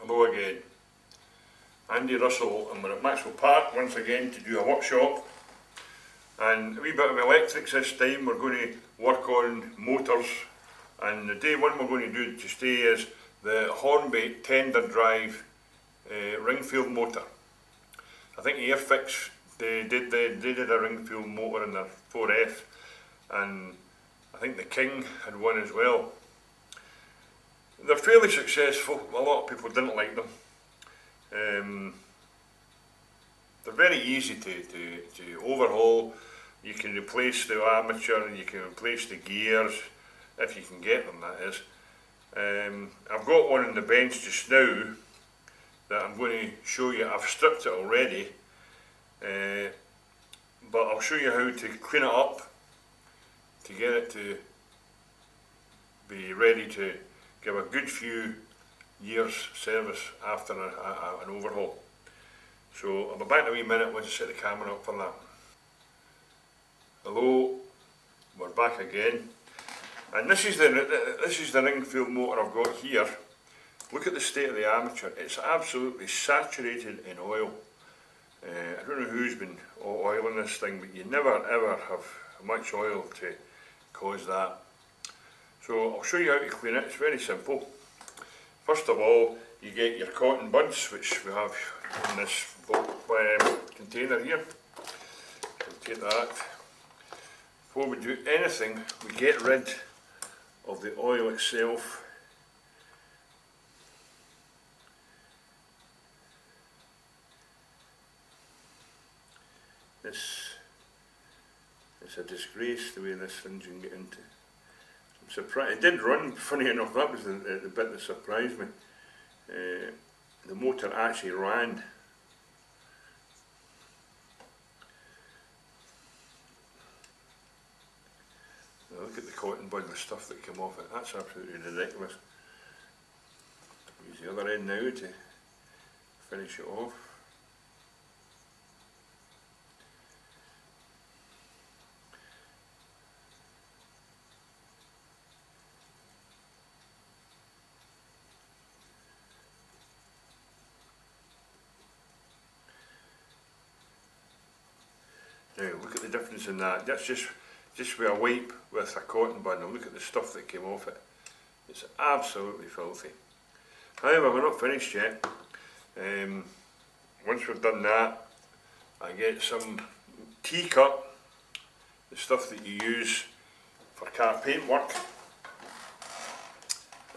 Hello again. Andy Russell, and we're at Maxwell Park once again to do a workshop, and a wee bit of electrics this time. We're going to work on motors, and the day one we're going to do today is the Hornby tender drive Ringfield motor. I think Airfix they did a Ringfield motor in their 4F, and I think the King had one as well. They're fairly successful. A lot of people didn't like them. They're very easy to overhaul. You can replace the armature, you can replace the gears, if you can get them, that is. I've got one on the bench just now that I'm going to show you. I've stripped it already, but I'll show you how to clean it up to get it to be ready to give a good few years service after an overhaul. So I'll be back in a wee minute once I set the camera up for that. Hello, we're back again, and this is the Ringfield motor I've got here. Look at the state of the armature. It's absolutely saturated in oil. I don't know who's been oiling this thing, but you never ever have much oil to cause that. So I'll show you how to clean it. It's very simple. First of all, you get your cotton buds, which we have in this container here. We'll take that. Before we do anything, we get rid of the oil itself. It's a disgrace the way this engine get into. I'm surprised. It did run, funny enough. That was the bit that surprised me. The motor actually ran. Now look at the cotton bud and the stuff that came off it. That's absolutely ridiculous. Use the other end now to finish it off. Now look at the difference in that. That's just with a wipe with a cotton bud, and look at the stuff that came off it. It's absolutely filthy. However, we're not finished yet. Once we've done that, I get some T-cut, the stuff that you use for car paint work,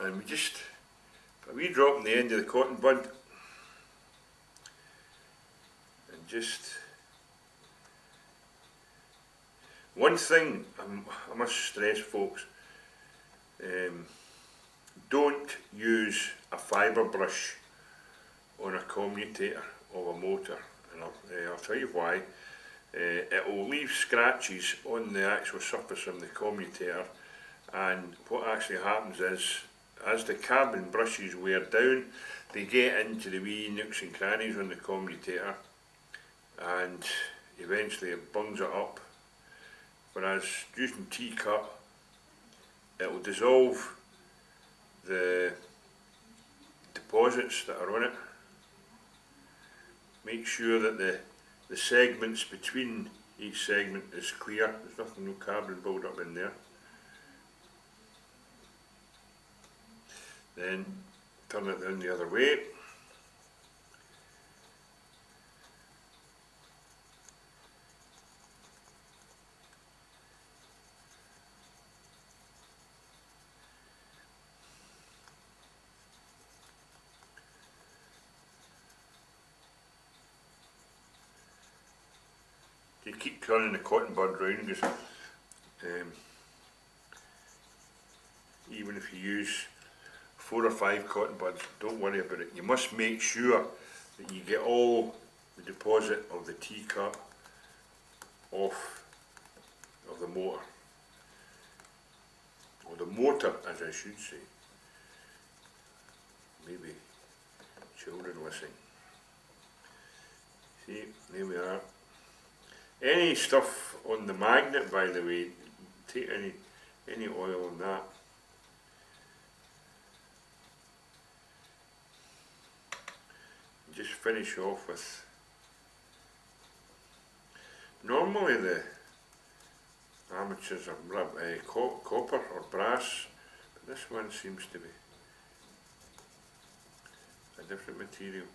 and we just put a wee drop on the end of the cotton bud, and just. One thing I must stress, folks, don't use a fibre brush on a commutator of a motor, and I'll tell you why. It will leave scratches on the actual surface of the commutator, and what actually happens is, as the carbon brushes wear down, they get into the wee nooks and crannies on the commutator, and eventually it bungs it up. Whereas using T-cut, it will dissolve the deposits that are on it. Make sure that the segments between each segment is clear. There's nothing, no carbon build up in there. Then turn it down the other way. You keep turning the cotton bud round, because even if you use 4 or 5 cotton buds, don't worry about it. You must make sure that you get all the deposit of the T-cut off of the motor, or the motor as I should say. Maybe children listening. See, there we are. Any stuff on the magnet, by the way, take any oil on that. just finish off with, normally the armatures are copper or brass, but this one seems to be a different material,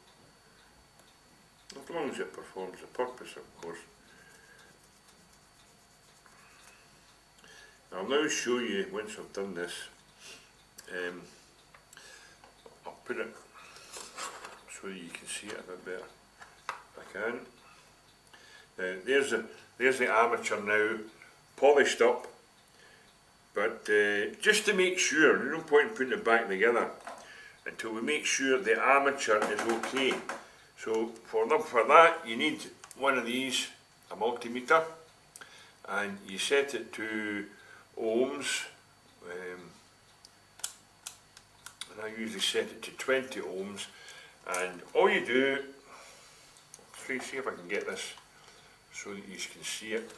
as long as it performs the purpose, of course. I'll now show you, once I've done this, I'll put it so that you can see it a bit better if I can. Now there's the armature now polished up, but just to make sure, there's no point in putting it back together until we make sure the armature is okay. So for that you need one of these, a multimeter, and you set it to ohms, and I usually set it to 20 ohms, and all you do, see if I can get this so that you can see it.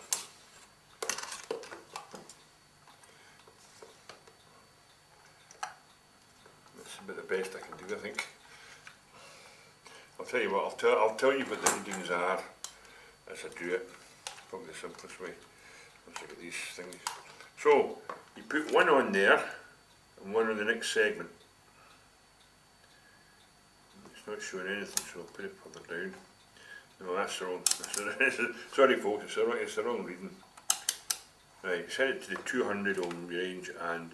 That's about the best I can do, I think. I'll tell you what, I'll tell you what the readings are as I do it. Probably the simplest way. Let's look at these things. So, you put one on there and one on the next segment. It's not showing anything, so I'll put it further down. No, that's wrong. Sorry folks, it's the wrong reading. Right, set it to the 200 ohm range and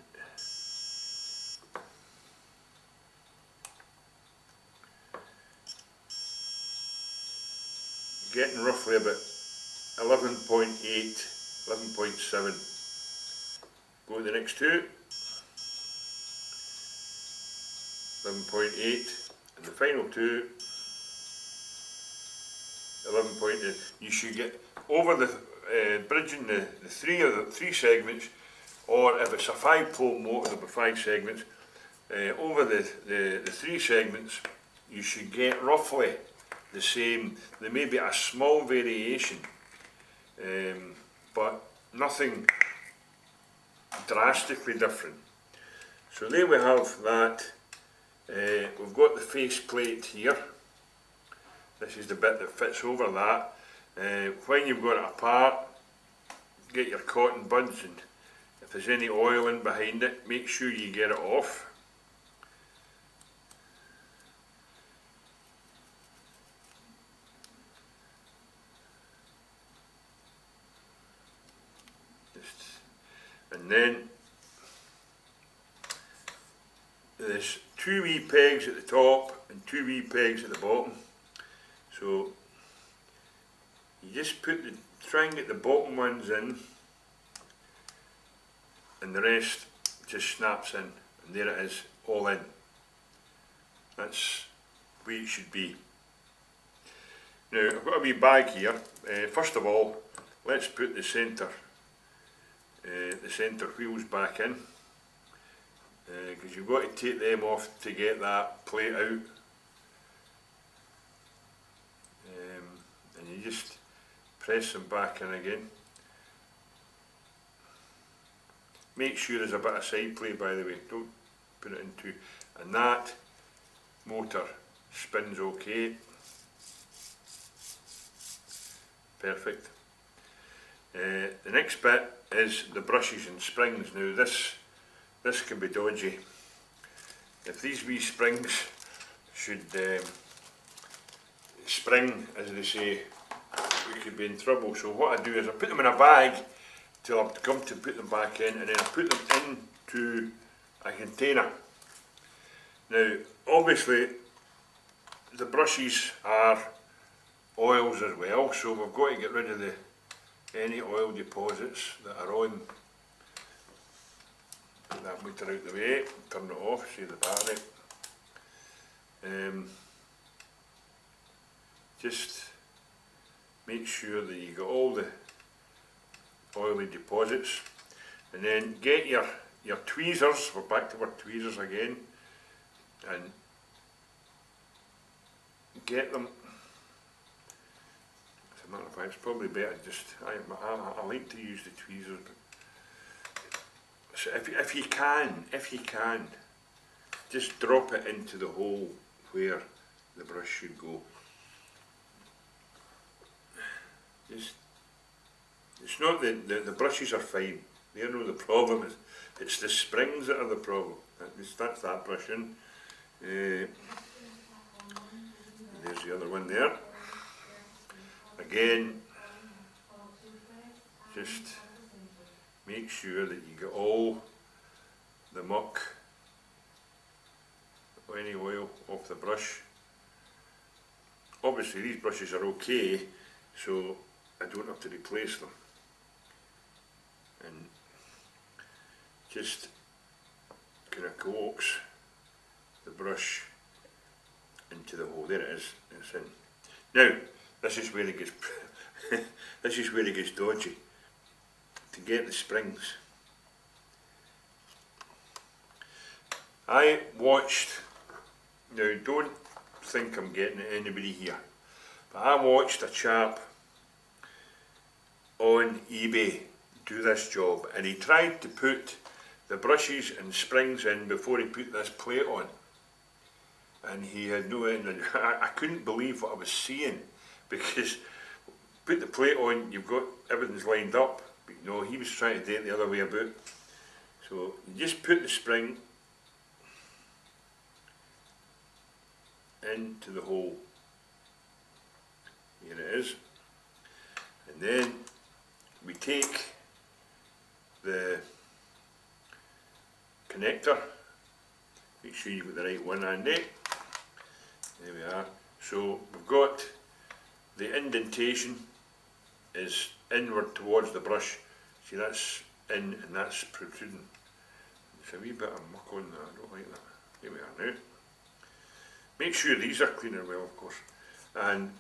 getting roughly about 11.8, 11.7. Go to the next two, 11.8, and the final two, 11.8. You should get over the bridging the three segments, or if it's a 5-pole motor, there'll be 5 segments. Over the 3 segments, you should get roughly the same. There may be a small variation, but nothing drastically different. So there we have that. We've got the face plate here. This is the bit that fits over that. When you've got it apart, get your cotton buds, and if there's any oil in behind it, make sure you get it off. And then there's 2 wee pegs at the top and 2 wee pegs at the bottom. So you just try and get the bottom ones in, and the rest just snaps in, and there it is, all in. That's the way it should be. Now I've got a wee bag here. First of all, let's put the centre wheels back in, because you've got to take them off to get that plate out, and you just press them back in again. Make sure there's a bit of side plate, by the way, don't put it into, and that motor spins okay. Perfect. The next bit is the brushes and springs. Now this can be dodgy. If these wee springs should spring, as they say, we could be in trouble. So what I do is I put them in a bag till I come to put them back in, and then I put them into a container. Now obviously the brushes are oils as well, so we've got to get rid of any oil deposits that are on. Put that meter out the way, turn it off, save the battery. Just make sure that you got all the oily deposits, and then get your tweezers. We're back to our tweezers again, and get them. As a matter of fact, it's probably better just, I like to use the tweezers, but so if you can, just drop it into the hole where the brush should go. Just, it's not the brushes are fine, they're not the problem, it's the springs that are the problem. That's that brush in. There's the other one there. Again, just make sure that you get all the muck, any oil off the brush. Obviously these brushes are okay, so I don't have to replace them. And just kind of coax the brush into the hole. There it is, it's in. Now, this is where it gets this is where it gets dodgy. To get the springs, I watched, now don't think I'm getting at anybody here, but I watched a chap on eBay do this job, and he tried to put the brushes and springs in before he put this plate on, and he had no end. I couldn't believe what I was seeing, because put the plate on, you've got everything's lined up, but no, he was trying to do it the other way about. So you just put the spring into the hole, here it is, and then we take the connector, make sure you've got the right one on it, there we are. So we've got the indentation is inward towards the brush, see that's in and that's protruding. There's a wee bit of muck on that, I don't like that. There we are now. Make sure these are clean and well, of course, and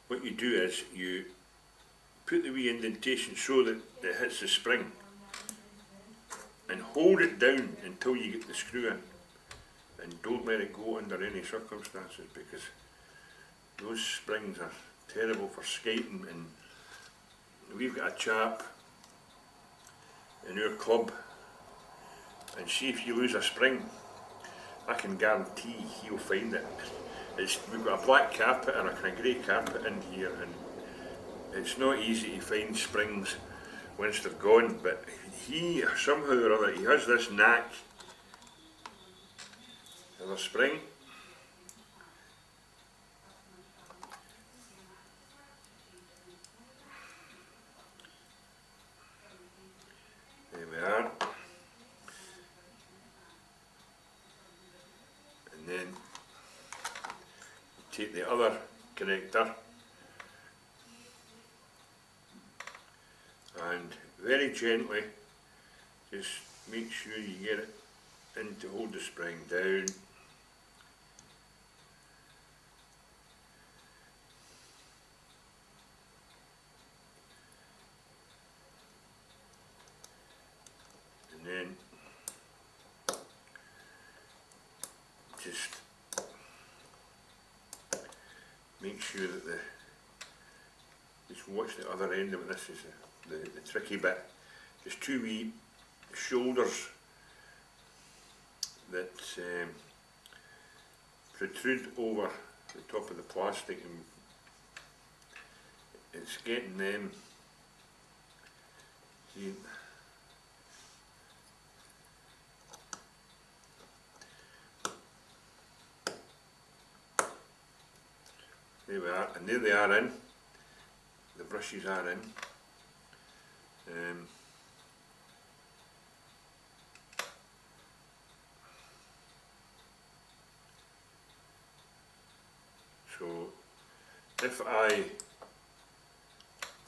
what you do is you put the wee indentation so that it hits the spring and hold it down until you get the screw in, and don't let it go under any circumstances, because those springs are terrible for skating. And we've got a chap in our club, and see if you lose a spring, I can guarantee he'll find it. We've got a black carpet and a kind of grey carpet in here, and it's not easy to find springs once they're gone, but he, somehow or other, he has this knack of a spring. There we are. And then take the other connector and very gently just make sure you get it in to hold the spring down. And then just make sure that just watch the other end of it. This is the tricky bit. Just two wee shoulders that protrude over the top of the plastic, and it's getting them, see, there we are, and there they are in, the brushes are in. So if I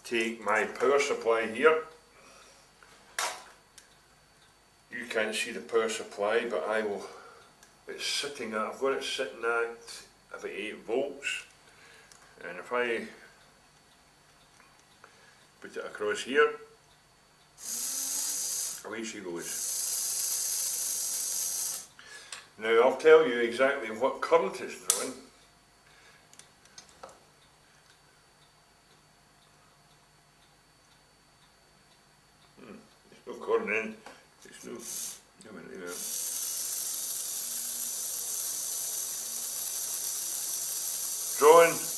take my power supply here, you can't see the power supply, but I will, it's sitting at, I've got it sitting at about 8 volts, and if I put it across here, away she goes. Now I'll tell you exactly what current is drawing. There's no current in, there's no minute there.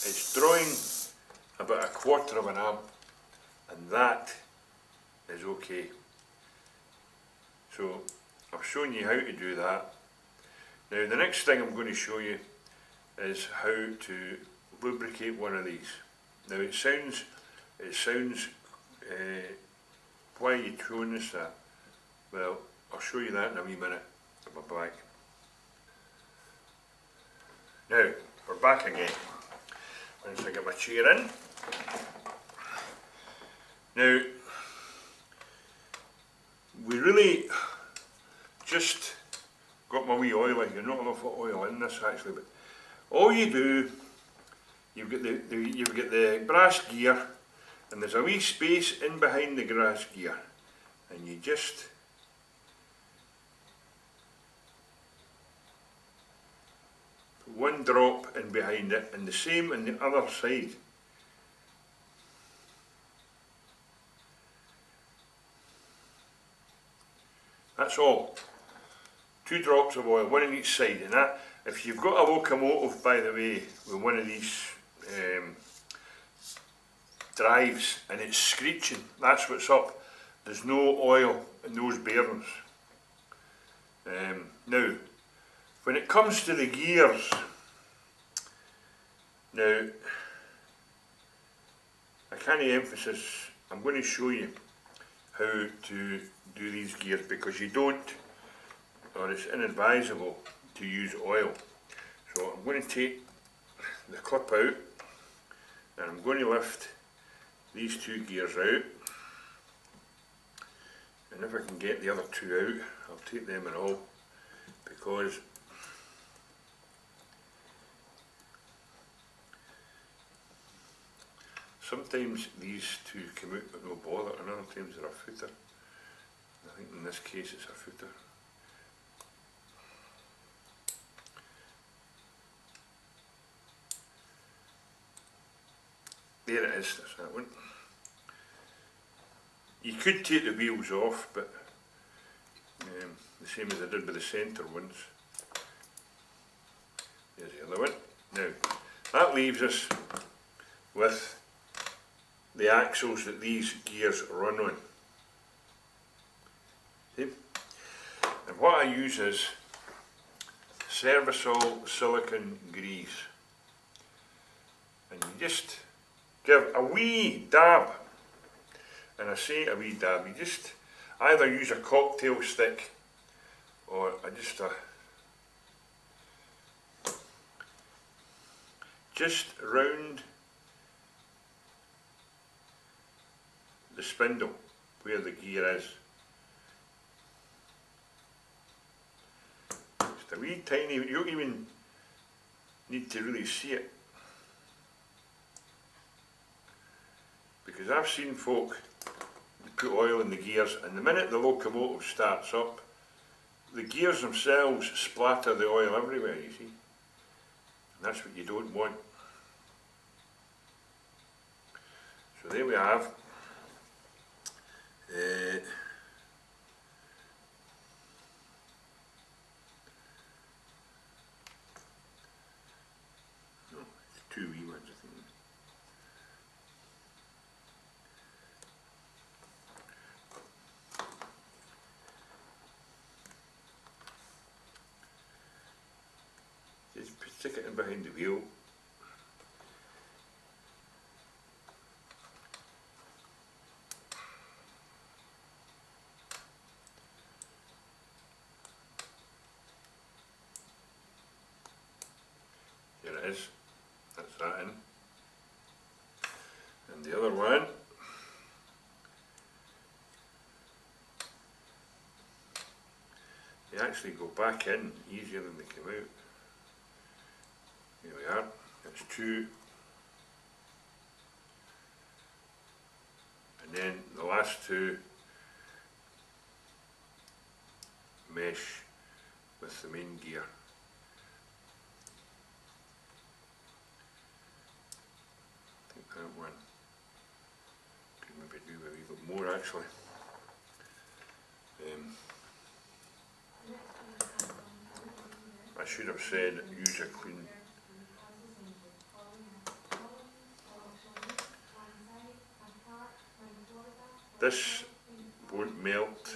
It's drawing about 1/4 of an amp, and that is okay. So I've shown you how to do that. Now the next thing I'm going to show you is how to lubricate one of these. Now it sounds why are you showing us that? Well, I'll show you that in a wee minute. I'll be back. Now we're back again. Once I get my chair in. Now we really just got my wee oil in. You're not enough oil in this actually, but all you do, you've got the brass gear, and there's a wee space in behind the brass gear, and you just put one drop in behind it, and the same on the other side. That's all. 2 drops of oil, one on each side, and that, if you've got a locomotive, by the way, with one of these drives and it's screeching, that's what's up. There's no oil in those bearings. Now, when it comes to the gears, now, I can't emphasize, I'm going to show you how to do these gears, because you don't, or it's inadvisable to use oil. So I'm going to take the clip out, and I'm going to lift these 2 gears out, and if I can get the other 2 out, I'll take them and all, because sometimes these 2 come out but no bother, and other times they're a footer. I think in this case it's a footer. There it is, that's that one. You could take the wheels off, but the same as I did with the centre ones. There's the other one. Now, that leaves us with the axles that these gears run on. See? And what I use is Servicol silicone grease. And you just give a wee dab, and I say a wee dab, you just either use a cocktail stick or just round the spindle where the gear is. Just a wee tiny, you don't even need to really see it. Because I've seen folk put oil in the gears, and the minute the locomotive starts up, the gears themselves splatter the oil everywhere, you see. And that's what you don't want. So there we have no, it's 2 wee ones, I think. Just stick it in behind the wheel. There it is, that's that in. And the other one, they actually go back in easier than they come out. Here we are, that's 2. And then the last 2 mesh with the main gear. I think that one could maybe do a wee bit more actually. I should have said use a clean. this won't melt.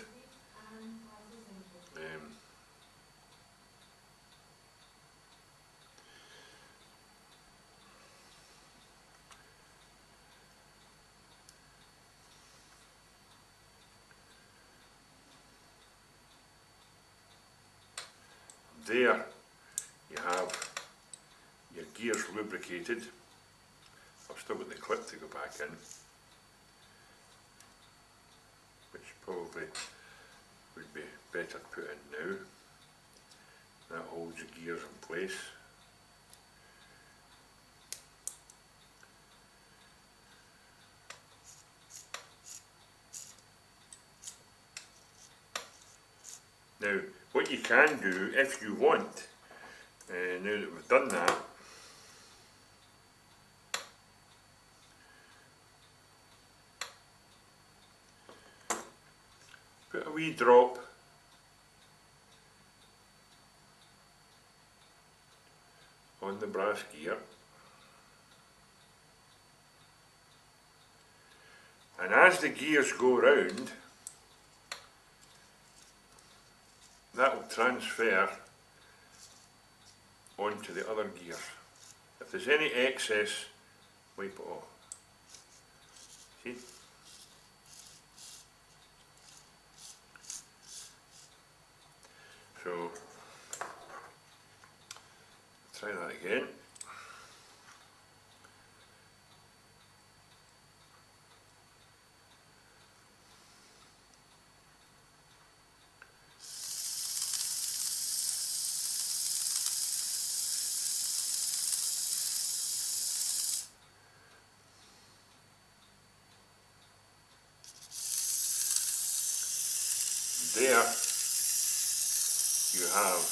There you have your gears lubricated. I've still got the clip to go back in, which probably would be better put in now. That holds the gears in place. Now, what you can do if you want, now that we've done that, put a wee drop on the brass gear, and as the gears go round, that will transfer onto the other gears. If there's any excess, wipe it off. See? So, try that again. There you have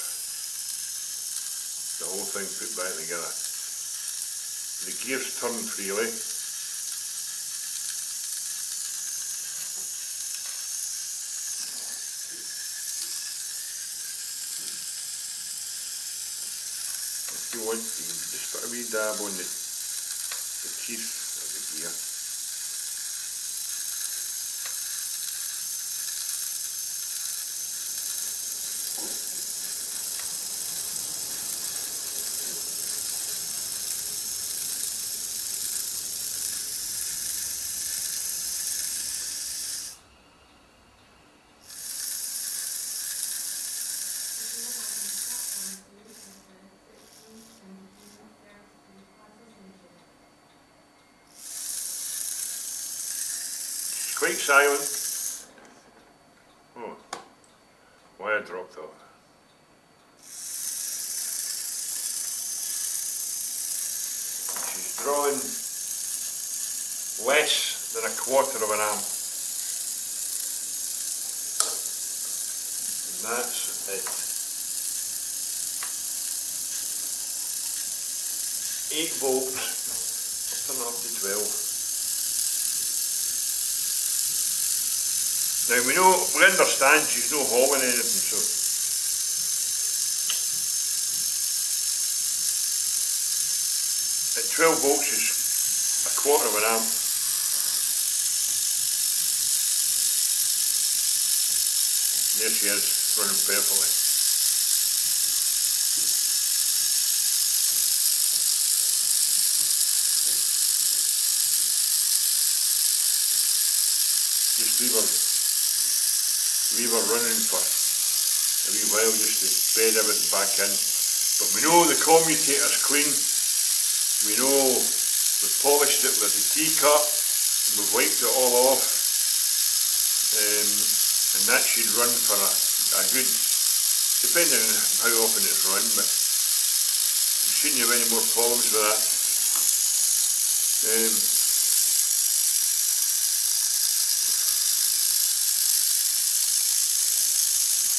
the whole thing put back together. The gears turn freely. If you want, you can just put a wee dab on the teeth of the gear. Quite silent. Oh, wire dropped off. She's drawing less than 1/4 of an amp. And that's it. 8 volts, turn it up to 12. Now we understand she's no hauling anything, so at 12 volts is 1/4 of an amp. There she is, running perfectly. Just we were running for a wee while just to bed everything back in, but we know the commutator's clean, we know we've polished it with the T-cut, and we've wiped it all off, and that should run for a good, depending on how often it's run, but we shouldn't have any more problems with that.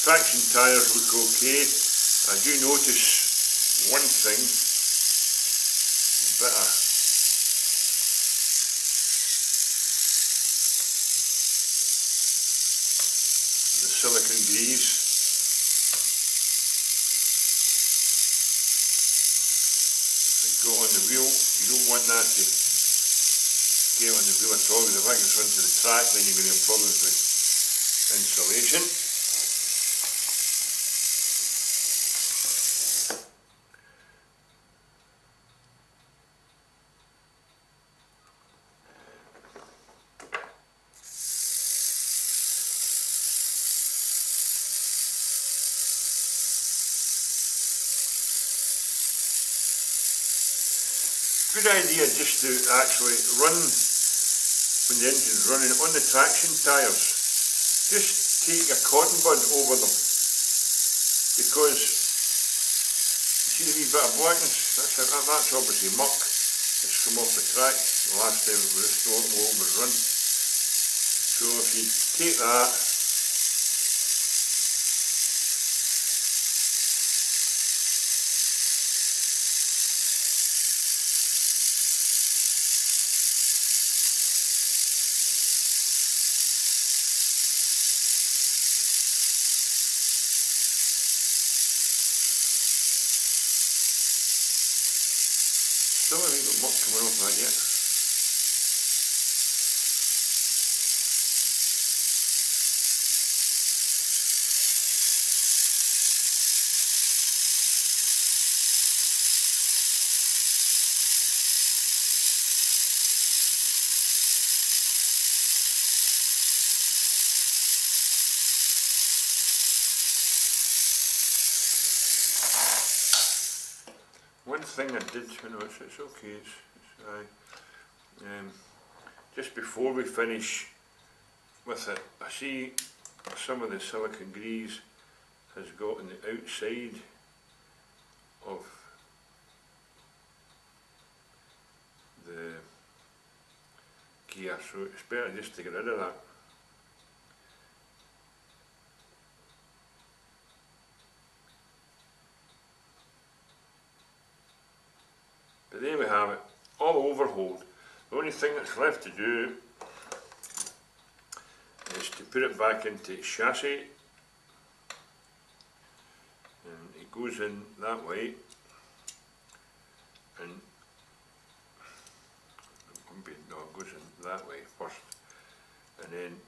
Traction tyres look okay. I do notice one thing, a bit of the silicone grease. Go on the wheel, you don't want that to get on the wheel at all, because if that gets onto the track then you're going to have problems with insulation. Good idea just to actually run, when the engine's running, on the traction tyres. Just take a cotton bud over them, because you see the wee bit of blackness, that's obviously muck. It's come off the track. The last time the automobile was run. So if you take that, still a wee bit of muck coming off that yet. One thing I did, it's okay, just before we finish with it, I see some of the silicone grease has got on the outside of the gear, so it's better just to get rid of that. But there we have it, all overhauled. The only thing that's left to do is to put it back into its chassis, and it goes in that way, and it goes in that way first, and then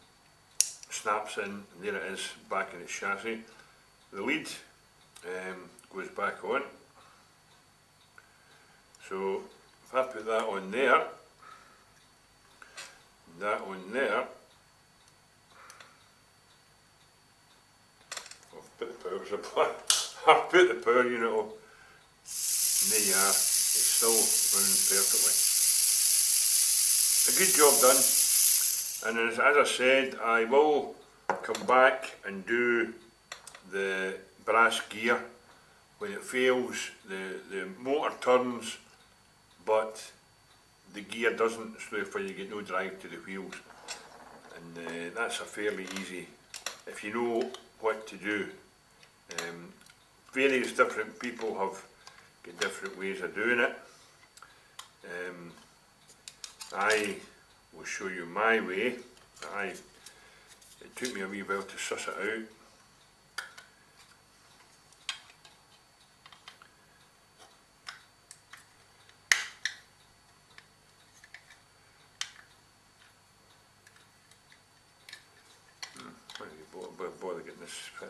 snaps in, and there it is, back in its chassis. The lead goes back on. So if I put that on there, that on there, I've put the power supply, I've put the power unit on, and there you are, it's still running perfectly. A good job done, and as I said, I will come back and do the brass gear. When it fails, the motor turns, but the gear doesn't, so therefore you get no drive to the wheels, and that's a fairly easy, if you know what to do. Various different people have got different ways of doing it. I will show you my way. It took me a wee while to suss it out. Bother getting this fit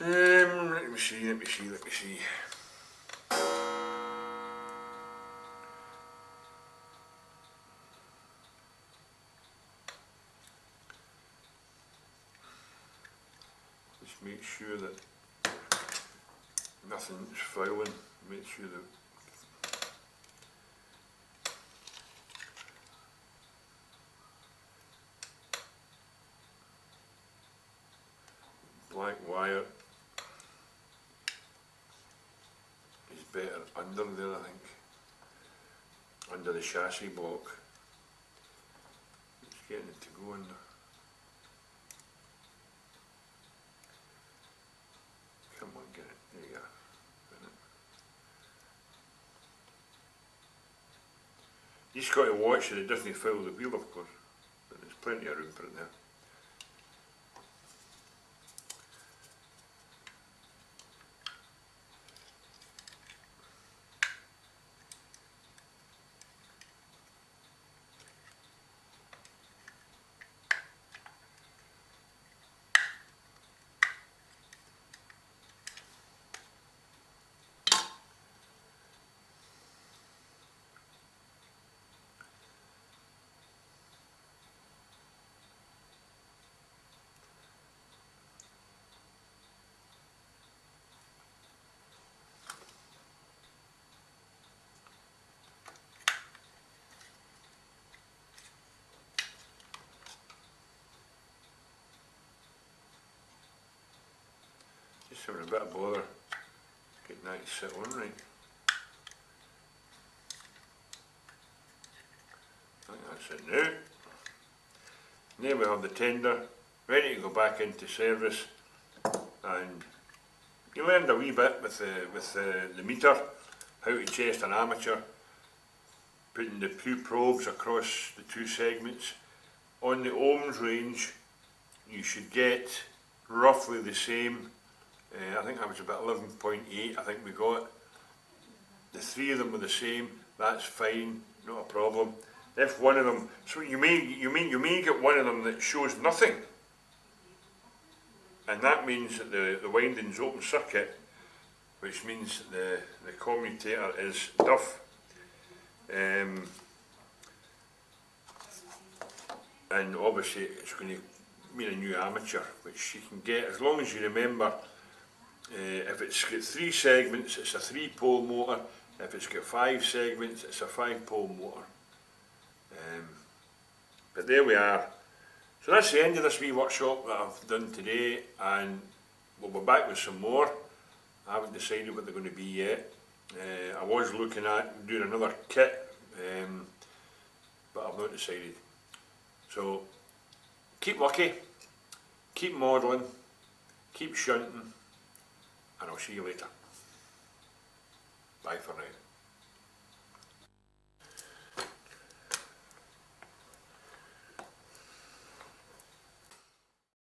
in. Let me see. Just make sure that nothing's fouling. Make sure that black wire is better under there, I think, under the chassis block. It's getting it to go in there. Come on, get it, there you go. You just got to watch that it doesn't foul the wheel, of course, but there's plenty of room for it there. It's having a bit of bother getting that to sit on right. I think that's it now. And then we have the tender, ready to go back into service, and you learned a wee bit with the meter, how to test an armature, putting the two probes across the two segments. On the ohms range, you should get roughly the same. I think that was about 11.8. I think we got. The three of them were the same. That's fine, not a problem. If one of them, so you may get one of them that shows nothing, and that means that the winding's open circuit, which means that the commutator is duff. And obviously it's going to mean a new armature, which you can get as long as you remember, if it's got 3 segments it's a 3-pole motor, if it's got 5 segments it's a 5-pole motor. But there we are. So that's the end of this wee workshop that I've done today, and we'll be back with some more. I haven't decided what they're going to be yet. I was looking at doing another kit, but I've not decided. So keep lucky, keep modelling, keep shunting, and I'll see you later. Bye for now.